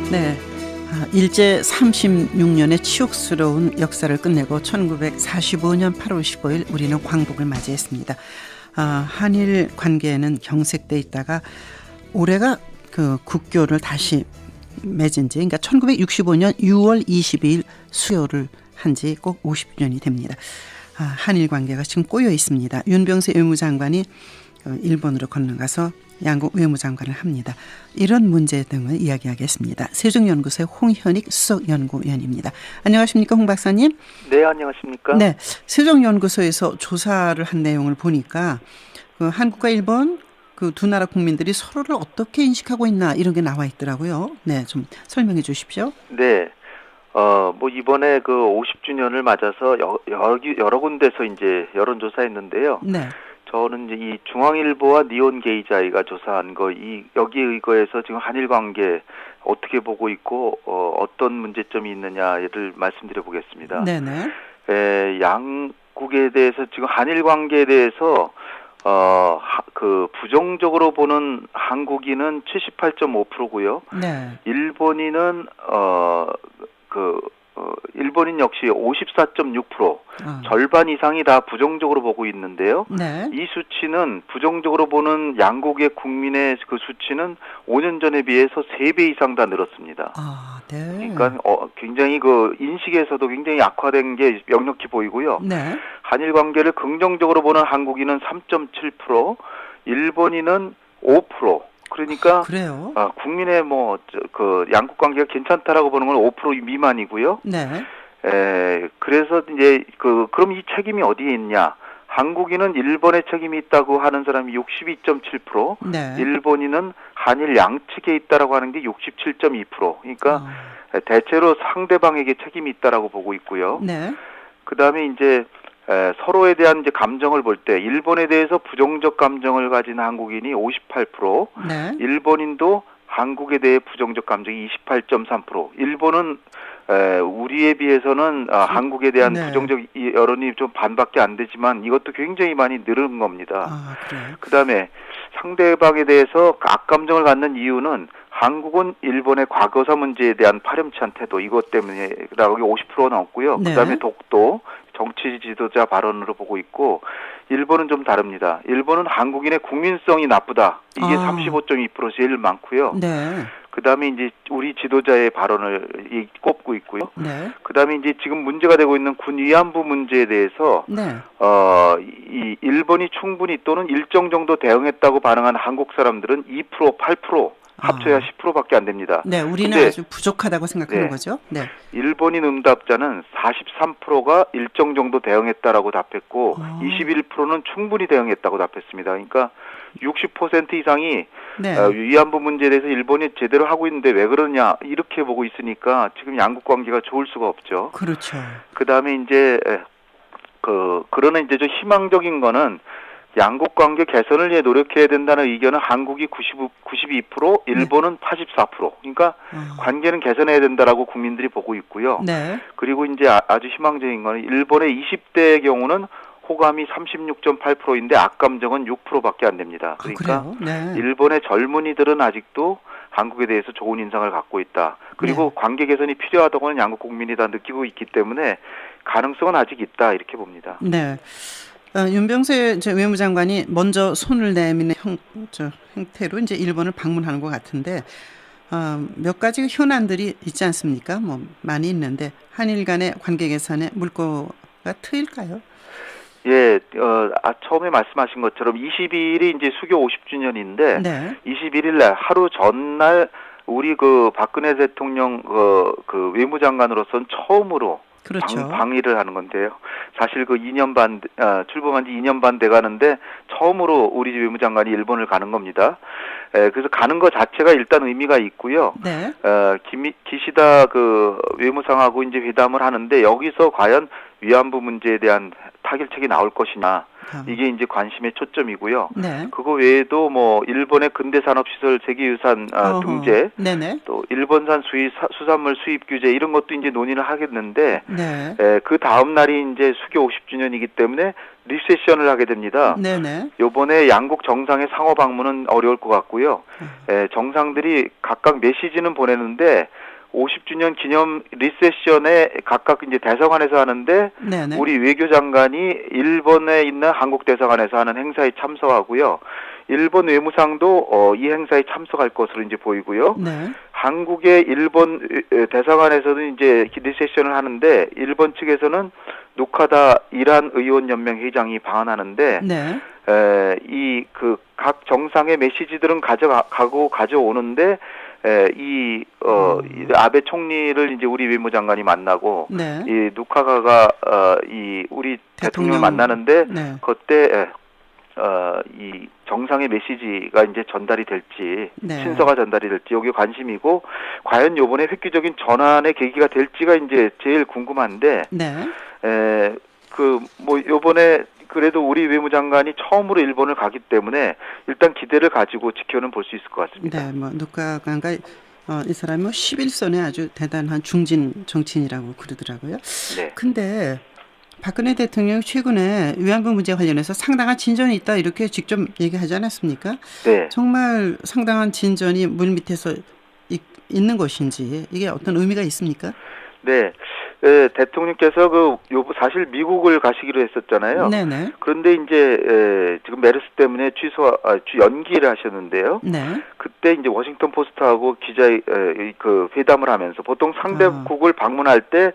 네, 일제 36년의 치욕스러운 역사를 끝내고 1945년 8월 15일 우리는 광복을 맞이했습니다. 한일 관계에는 경색돼 있다가 올해가 그 국교를 다시 맺은 지, 그러니까 1965년 6월 22일 수요를 한 지 꼭 50주년이 됩니다. 한일 관계가 지금 꼬여 있습니다. 윤병세 외무장관이 일본으로 건너가서 양국 외무장관을 합니다. 이런 문제 등을 이야기하겠습니다. 세종연구소의 홍현익 수석연구위원입니다. 안녕하십니까, 홍 박사님? 네, 안녕하십니까? 네, 세종연구소에서 조사를 한 내용을 보니까 한국과 일본 그 두 나라 국민들이 서로를 어떻게 인식하고 있나 이런 게 나와 있더라고요. 네, 좀 설명해 주십시오. 네, 뭐 이번에 그 50주년을 맞아서 여러 군데서 이제 여론조사했는데요. 네. 저는 이제 이 중앙일보와 니온게이자이가 조사한 여기에 의거해서 지금 한일 관계 어떻게 보고 있고 어떤 문제점이 있느냐를 말씀드려 보겠습니다. 네네. 양국에 대해서 지금 한일 관계에 대해서 그 부정적으로 보는 한국인은 78.5%고요. 네. 일본인은 일본인 역시 54.6%, 절반 이상이 다 부정적으로 보고 있는데요. 네. 이 수치는 부정적으로 보는 양국의 국민의 그 수치는 5년 전에 비해서 3배 이상 다 늘었습니다. 네. 그러니까 굉장히 그 인식에서도 굉장히 악화된 게 명확히 보이고요. 네. 한일 관계를 긍정적으로 보는 한국인은 3.7%, 일본인은 5%. 그러니까 그래요. 국민의 양국 관계가 괜찮다라고 보는 건 5% 미만이고요. 네. 그래서 이제 그럼 이 책임이 어디에 있냐? 한국인은 일본의 책임이 있다고 하는 사람이 62.7%, 네. 일본인은 한일 양측에 있다라고 하는 게 67.2%. 그러니까 대체로 상대방에게 책임이 있다라고 보고 있고요. 네. 그다음에 이제 서로에 대한 이제 감정을 볼 때 일본에 대해서 부정적 감정을 가진 한국인이 58%, 네. 일본인도 한국에 대해 부정적 감정이 28.3%. 일본은 우리에 비해서는 한국에 대한 네. 부정적 여론이 좀 반밖에 안 되지만 이것도 굉장히 많이 늘은 겁니다. 그래요? 그다음에 상대방에 대해서 악감정을 갖는 이유는 한국은 일본의 과거사 문제에 대한 파렴치한 태도, 이것 때문에라고 50% 나왔고요. 네. 그다음에 독도, 정치 지도자 발언으로 보고 있고, 일본은 좀 다릅니다. 일본은 한국인의 국민성이 나쁘다. 이게 35.2% 제일 많고요. 네. 그다음에 이제 우리 지도자의 발언을 꼽고 있고요. 네. 그다음에 이제 지금 문제가 되고 있는 군 위안부 문제에 대해서 네. 이 일본이 충분히 또는 일정 정도 대응했다고 반응한 한국 사람들은 2%, 8%. 합쳐야 10%밖에 안 됩니다. 네, 우리는 아주 부족하다고 생각하는 거죠. 네. 일본인 응답자는 43%가 일정 정도 대응했다라고 답했고 21%는 충분히 대응했다고 답했습니다. 그러니까 60% 이상이 네. 위안부 문제에 대해서 일본이 제대로 하고 있는데 왜 그러냐 이렇게 보고 있으니까 지금 양국 관계가 좋을 수가 없죠. 그렇죠. 그다음에 이제 그러나 이제 좀 희망적인 거는 양국 관계 개선을 위해 노력해야 된다는 의견은 한국이 92%, 일본은 84%. 그러니까 관계는 개선해야 된다라고 국민들이 보고 있고요. 네. 그리고 이제 아주 희망적인 거는 일본의 20대의 경우는 호감이 36.8%인데 악감정은 6%밖에 안 됩니다. 그러니까 네. 일본의 젊은이들은 아직도 한국에 대해서 좋은 인상을 갖고 있다. 그리고 관계 개선이 필요하다고는 양국 국민이 다 느끼고 있기 때문에 가능성은 아직 있다 이렇게 봅니다. 네. 윤병세 외무장관이 먼저 손을 내미는 형태로 이제 일본을 방문하는 것 같은데 몇 가지 현안들이 있지 않습니까? 뭐 많이 있는데 한일 간의 관계 개선에 물꼬가 트일까요? 예, 처음에 말씀하신 것처럼 22일이 이제 수교 50주년인데 네. 21일 날 하루 전날 우리 박근혜 대통령 그 외무장관으로서는 처음으로 그렇죠. 방위를 하는 건데요. 사실 2년 반 출범한 지 2년 반 돼 가는데 처음으로 우리 외무장관이 일본을 가는 겁니다. 그래서 가는 것 자체가 일단 의미가 있고요. 네. 기시다 외무상하고 이제 회담을 하는데 여기서 과연 위안부 문제에 대한 타결책이 나올 것이냐. 이게 이제 관심의 초점이고요. 네. 그거 외에도 뭐 일본의 근대산업시설 세계유산 등재, 네네. 또 일본산 수산물 수입 규제 이런 것도 이제 논의를 하겠는데, 네. 그 다음 날이 이제 수교 50주년이기 때문에 리세션을 하게 됩니다. 네네. 요번에 양국 정상의 상호 방문은 어려울 것 같고요. 정상들이 각각 메시지는 보내는데 50주년 기념 리세션에 각각 이제 대사관에서 하는데, 네네. 우리 외교장관이 일본에 있는 한국 대사관에서 하는 행사에 참석하고요. 일본 외무상도 이 행사에 참석할 것으로 이제 보이고요. 네. 한국의 일본 대사관에서는 이제 리세션을 하는데, 일본 측에서는 노카다 이란 의원 연맹 회장이 방한하는데, 네. 이 그 각 정상의 메시지들은 가져오는데, 이 아베 총리를 이제 우리 외무장관이 만나고, 네. 이 누카가가 이 우리 대통령을 만나는데, 네. 그때 이 정상의 메시지가 이제 전달이 될지, 네. 친서가 전달이 될지 여기 관심이고, 과연 요번에 획기적인 전환의 계기가 될지가 이제 제일 궁금한데, 네. 그 뭐 요번에 그래도 우리 외무장관이 처음으로 일본을 가기 때문에 일단 기대를 가지고 지켜는 볼 수 있을 것 같습니다. 네, 뭐 누카가 이 사람이 뭐 11선의 아주 대단한 중진 정치인이라고 그러더라고요. 네. 근데 박근혜 대통령이 최근에 위안부 문제 관련해서 상당한 진전이 있다 이렇게 직접 얘기하지 않았습니까? 네. 정말 상당한 진전이 물밑에서 있는 것인지 이게 어떤 의미가 있습니까? 네. 대통령께서 사실 미국을 가시기로 했었잖아요. 네네. 그런데 이제 지금 메르스 때문에 연기를 하셨는데요. 네. 그때 이제 워싱턴 포스트하고 그 회담을 하면서 보통 상대국을 방문할 때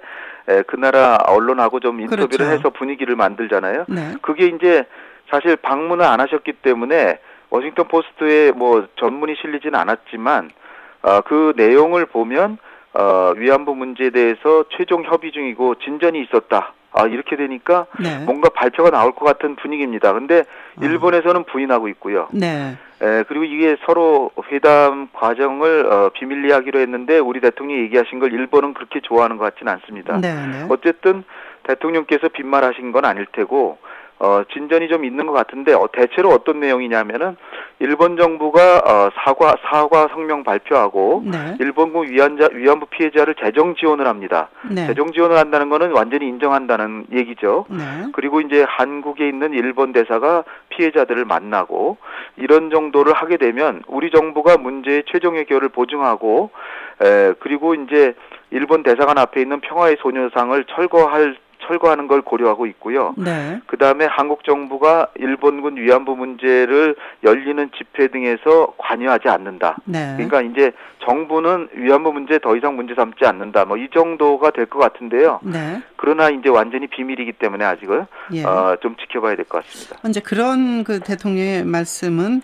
그 나라 언론하고 좀 인터뷰를 그렇죠. 해서 분위기를 만들잖아요. 네. 그게 이제 사실 방문을 안 하셨기 때문에 워싱턴 포스트에 뭐 전문이 실리지는 않았지만, 그 내용을 보면 위안부 문제에 대해서 최종 협의 중이고 진전이 있었다. 이렇게 되니까 네. 뭔가 발표가 나올 것 같은 분위기입니다. 근데 일본에서는 부인하고 있고요. 네. 그리고 이게 서로 회담 과정을 비밀리하기로 했는데, 우리 대통령이 얘기하신 걸 일본은 그렇게 좋아하는 것 같지는 않습니다. 네. 네. 어쨌든 대통령께서 빈말하신 건 아닐 테고, 진전이 좀 있는 것 같은데, 대체로 어떤 내용이냐면은 일본 정부가 사과 성명 발표하고, 네. 일본군 위안부 피해자를 재정 지원을 합니다. 네. 재정 지원을 한다는 거는 완전히 인정한다는 얘기죠. 네. 그리고 이제 한국에 있는 일본 대사가 피해자들을 만나고, 이런 정도를 하게 되면 우리 정부가 문제의 최종 해결을 보증하고, 그리고 이제 일본 대사관 앞에 있는 평화의 소녀상을 철거하는 걸 고려하고 있고요. 네. 그 다음에 한국 정부가 일본군 위안부 문제를 열리는 집회 등에서 관여하지 않는다. 네. 그러니까 이제 정부는 위안부 문제 더 이상 문제 삼지 않는다. 뭐 이 정도가 될 것 같은데요. 네. 그러나 이제 완전히 비밀이기 때문에 아직은 예. 좀 지켜봐야 될 것 같습니다. 이제 그런 그 대통령의 말씀은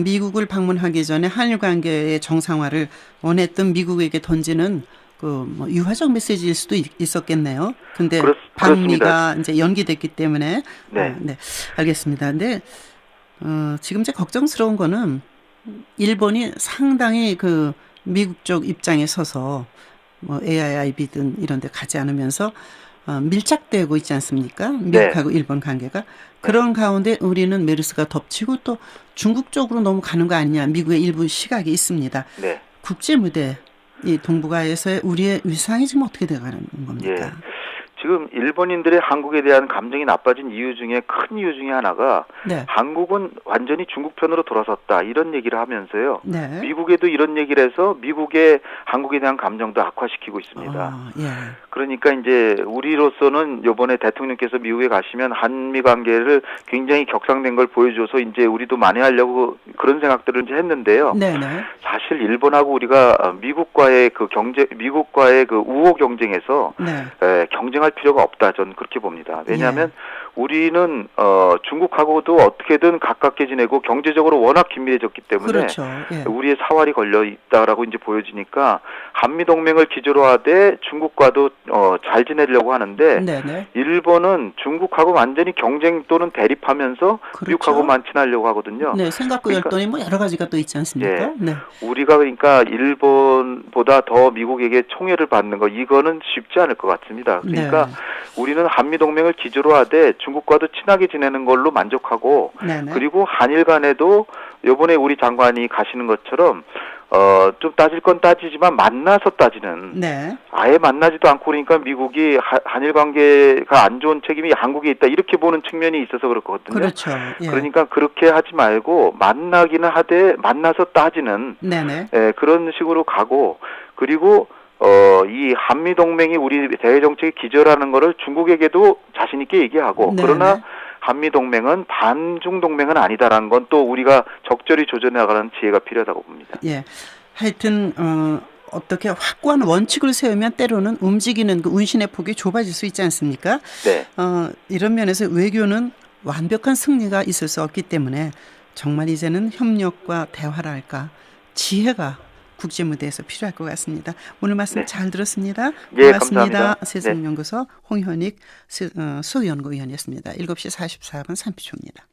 미국을 방문하기 전에 한일 관계의 정상화를 원했던 미국에게 던지는 뭐 유화적 메시지일 수도 있었겠네요. 근데 방미가 이제 연기됐기 때문에 네. 네, 알겠습니다. 근데 지금 이제 걱정스러운 거는 일본이 상당히 그 미국 쪽 입장에 서서 뭐 AIIB든 이런 데 가지 않으면서 밀착되고 있지 않습니까? 미국하고 네. 일본 관계가. 그런 가운데 우리는 메르스가 덮치고 또 중국 쪽으로 너무 가는 거 아니냐. 미국의 일부 시각이 있습니다. 네. 국제 무대, 이 동북아에서의 우리의 위상이 지금 어떻게 돼가는 겁니까? 예. 지금 일본인들의 한국에 대한 감정이 나빠진 이유 중에 큰 이유 중에 하나가 네. 한국은 완전히 중국 편으로 돌아섰다 이런 얘기를 하면서요. 네. 미국에도 이런 얘기를 해서 미국의 한국에 대한 감정도 악화시키고 있습니다. 예. 그러니까 이제 우리로서는 이번에 대통령께서 미국에 가시면 한미 관계를 굉장히 격상된 걸 보여줘서 이제 우리도 만회하려고 그런 생각들을 이제 했는데요. 네네. 사실 일본하고 우리가 미국과의 그 우호 경쟁에서 네. 경쟁할 필요가 없다. 저는 그렇게 봅니다. 왜냐하면 우리는 중국하고도 어떻게든 가깝게 지내고 경제적으로 워낙 긴밀해졌기 때문에 그렇죠. 예. 우리의 사활이 걸려 있다라고 이제 보여지니까 한미 동맹을 기조로 하되 중국과도 잘 지내려고 하는데 네네. 일본은 중국하고 완전히 경쟁 또는 대립하면서 그렇죠. 미국하고만 친하려고 하거든요. 네, 생각과 열돈이 뭐 여러 가지가 또 있지 않습니까? 예. 네. 우리가 그러니까 일본보다 더 미국에게 총애를 받는 거 이거는 쉽지 않을 것 같습니다. 그러니까 네. 우리는 한미 동맹을 기조로 하되 중국과도 친하게 지내는 걸로 만족하고 네네. 그리고 한일 간에도 이번에 우리 장관이 가시는 것처럼 좀 따질 건 따지지만 만나서 따지는 네. 아예 만나지도 않고 그러니까 미국이 한일 관계가 안 좋은 책임이 한국에 있다 이렇게 보는 측면이 있어서 그렇거든요. 그렇죠. 예. 그러니까 그렇게 하지 말고 만나기는 하되 만나서 따지는 네네. 그런 식으로 가고 그리고 이 한미 동맹이 우리 대외 정책의 기저라는 거를 중국에게도 자신 있게 얘기하고 네네. 그러나 한미 동맹은 반중 동맹은 아니다라는 건 또 우리가 적절히 조절해 나가는 지혜가 필요하다고 봅니다. 예. 하여튼 어떻게 확고한 원칙을 세우면 때로는 움직이는 그 운신의 폭이 좁아질 수 있지 않습니까? 네. 이런 면에서 외교는 완벽한 승리가 있을 수 없기 때문에 정말 이제는 협력과 대화랄까 지혜가 국제무대에서 필요할 것 같습니다. 오늘 말씀 네. 잘 들었습니다. 예, 고맙습니다. 감사합니다. 세종연구소 홍현익 수연구위원이었습니다. 7시 44분 30초입니다.